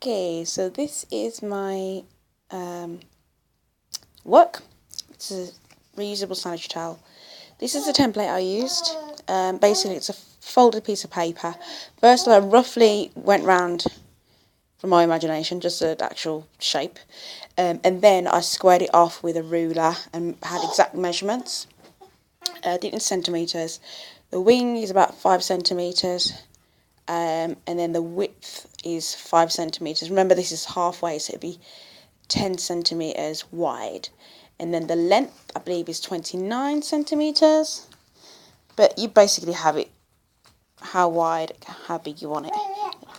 Okay, so this is my work. It's a reusable sanitary towel. This is the template I used. Basically, it's a folded piece of paper. First, I roughly went round, from my imagination, just the actual shape. And then I squared it off with a ruler and had exact measurements. Did it in centimetres. The wing is about 5 centimetres. And then the width is 5 centimetres. Remember, this is halfway, so it'd be 10 centimetres wide. And then the length, I believe, is 29 centimetres. But you basically have it how wide, how big you want it.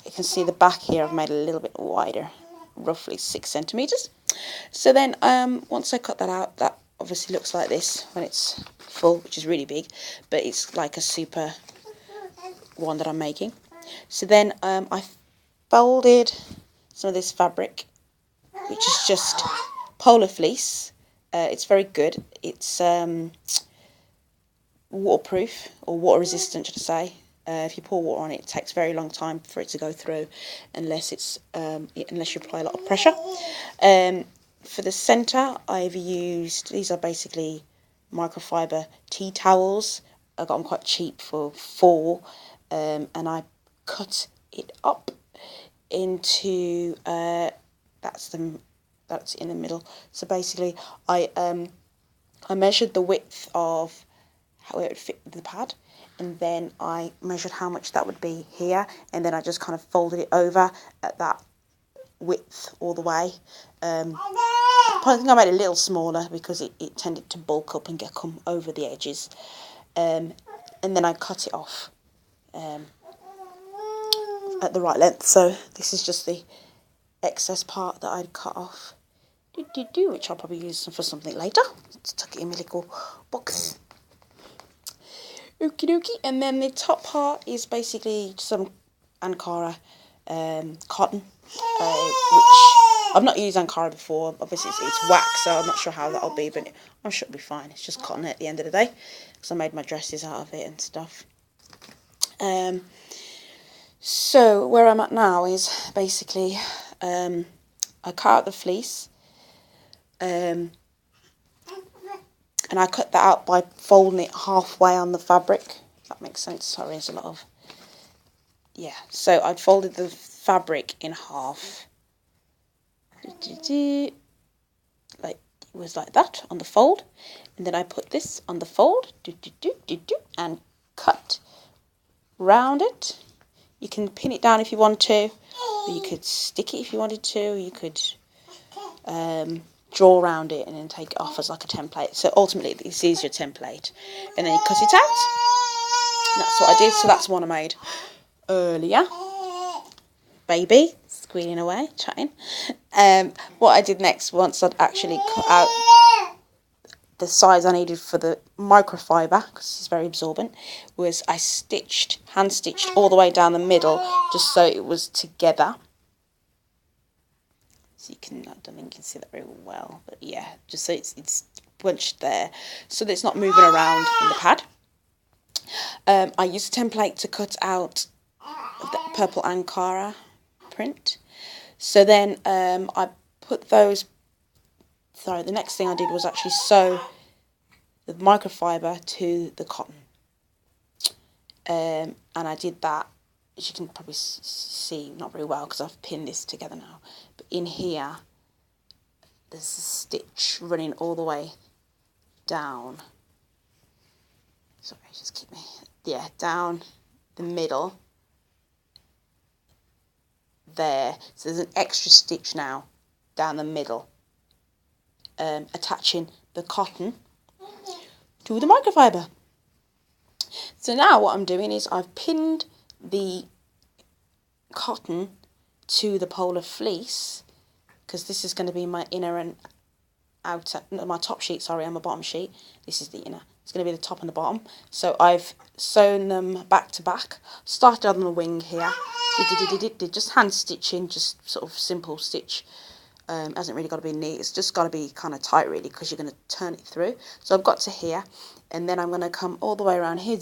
You can see the back here, I've made it a little bit wider, roughly 6 centimetres. So then once I cut that out, that obviously looks like this when it's full, which is really big, but it's like a super one that I'm making. So then I folded some of this fabric, which is just polar fleece. It's very good. It's waterproof, or water resistant, should I say. If you pour water on it, it takes a very long time for it to go through, unless you apply a lot of pressure. For the centre, I've used, these are basically microfiber tea towels. I got them quite cheap for 4, and I cut it up into that's in the middle. So basically, I measured the width of how it would fit the pad, and then I measured how much that would be here, and then I just kind of folded it over at that width all the way. I think I made it a little smaller because it tended to bulk up and come over the edges, and then I cut it off at the right length. So this is just the excess part that I'd cut off, which I'll probably use for something later. Let's tuck it in my little box. Okie dokie. And then the top part is basically some Ankara cotton, which I've not used Ankara before. Obviously it's wax, so I'm not sure how that'll be, but I'm sure it'll be fine. It's just cotton at the end of the day, because I made my dresses out of it and stuff. So where I'm at now is basically I cut out the fleece, and I cut that out by folding it halfway on the fabric. If that makes sense. Sorry, there's a lot of... Yeah, so I'd folded the fabric in half. Like, it was like that on the fold. And then I put this on the fold, and cut round it. You can pin it down if you want to, or you could stick it if you wanted to. You could draw around it and then take it off as like a template. So ultimately this is your template, and then you cut it out. And that's what I did. So that's one I made earlier. Baby squealing away, chatting. What I did next, once I'd actually cut out the size I needed for the microfiber, because it's very absorbent, was I hand stitched all the way down the middle, just so it was together. So I don't think you can see that very well, but yeah, just so it's bunched there, so that it's not moving around in the pad. I used a template to cut out the purple Ankara print. So then I put those... Sorry, the next thing I did was actually sew the microfiber to the cotton. And I did that, as you can probably see, not very well because I've pinned this together now. But in here, there's a stitch running all the way down. Sorry, just keep me... Yeah, down the middle. There. So there's an extra stitch now down the middle, attaching the cotton to the microfiber. So now what I'm doing is I've pinned the cotton to the polar fleece, because this is going to be my inner and outer, no, my top sheet, sorry, and my bottom sheet. This is the inner. It's going to be the top and the bottom. So I've sewn them back to back. Started on the wing here. Just hand stitching, just sort of simple stitch. Hasn't really got to be neat. It's just got to be kind of tight, really, because you're going to turn it through. So I've got to here, and then I'm going to come all the way around here,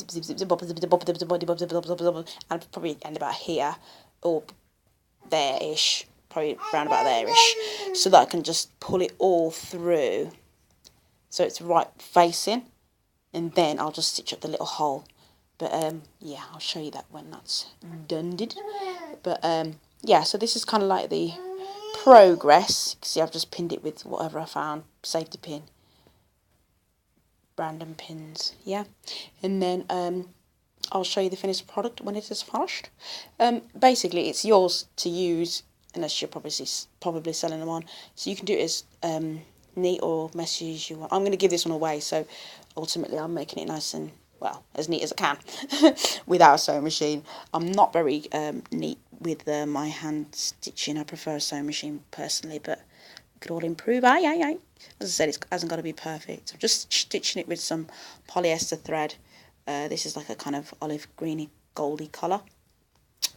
and probably end about here or there-ish. probably around about there-ish, so that I can just pull it all through so it's right facing, and then I'll just stitch up the little hole. But yeah, I'll show you that when that's done. But yeah, so this is kind of like the progress. See, I've just pinned it with whatever I found, safety pin, random pins, yeah. And then I'll show you the finished product when it is finished. Basically, it's yours to use, unless you're probably selling them on. So you can do it as neat or messy as you want. I'm going to give this one away, so ultimately I'm making it nice and, well, as neat as I can without a sewing machine. I'm not very neat with my hand stitching. I prefer a sewing machine personally, but we could all improve. Aye, aye, aye. As I said, it hasn't got to be perfect. I'm just stitching it with some polyester thread. This is like a kind of olive greeny goldy colour,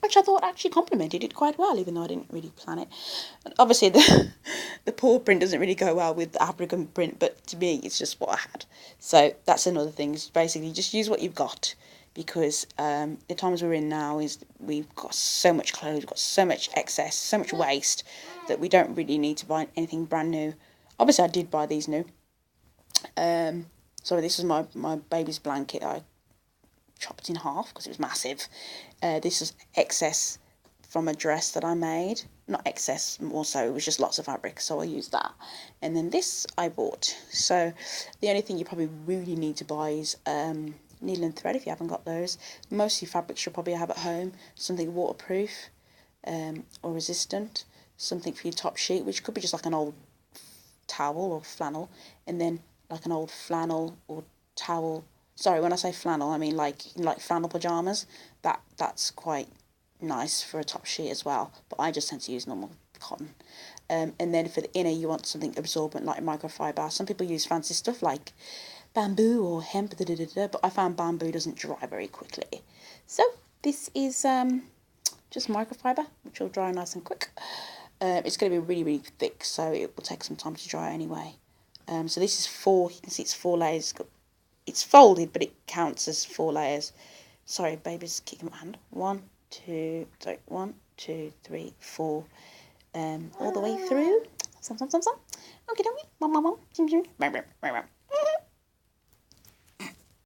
which I thought actually complemented it quite well, even though I didn't really plan it. And obviously the paw print doesn't really go well with the African print, but to me it's just what I had. So that's another thing, is basically just use what you've got, because the times we're in now is we've got so much clothes, we've got so much excess, so much waste, that we don't really need to buy anything brand new. Obviously I did buy these new. Sorry, this is my baby's blanket. I chopped in half because it was massive. This is excess from a dress that I made. Not excess, more so, it was just lots of fabric, so I used that. And then this I bought. So the only thing you probably really need to buy is needle and thread if you haven't got those. Mostly fabrics you'll probably have at home. Something waterproof or resistant. Something for your top sheet, which could be just like an old towel or flannel. And then like an old flannel or towel. Sorry, when I say flannel, I mean like flannel pyjamas. That's quite nice for a top sheet as well. But I just tend to use normal cotton. And then for the inner, you want something absorbent like microfiber. Some people use fancy stuff like bamboo or hemp, but I found bamboo doesn't dry very quickly. So this is just microfiber, which will dry nice and quick. It's going to be really, really thick, so it will take some time to dry anyway. So this is you can see it's 4 layers. It's folded, but it counts as 4 layers. Sorry, baby's kicking my hand. 1, 2, 3, 4. All the way through. Okay,